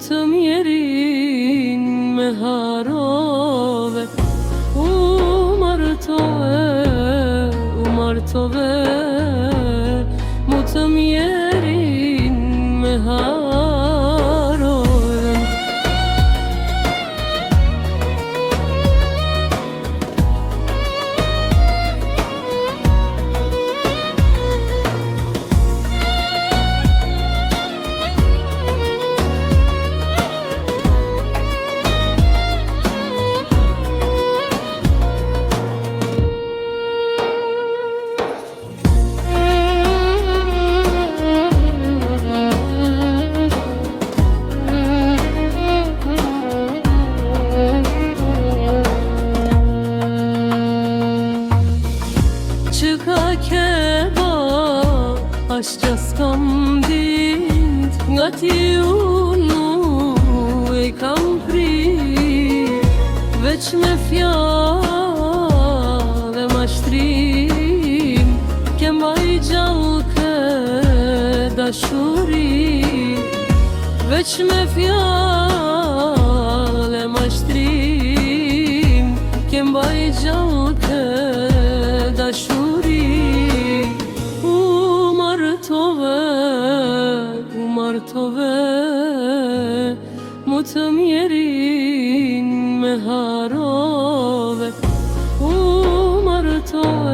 të mjerin me harove. U martove, mu të mjerin me harove. Që ka keba, ashtë s'kam dit, nga ti unë e kam prit, veç me fjallë dhe mashtrim, ke mbaj gjallë këtë dashuri. Veç me fjallë dhe mashtrim, ke mbaj gjallë këtë dashuri. U martove, mu të mjerin me harove. U martove,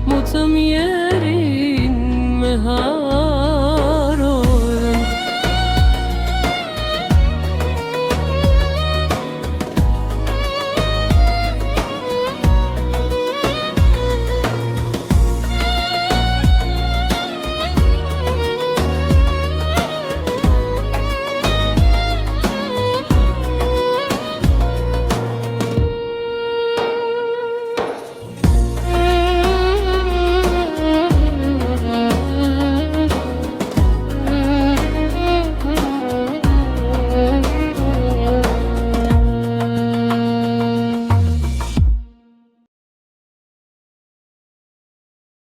mu të mjerin me harove.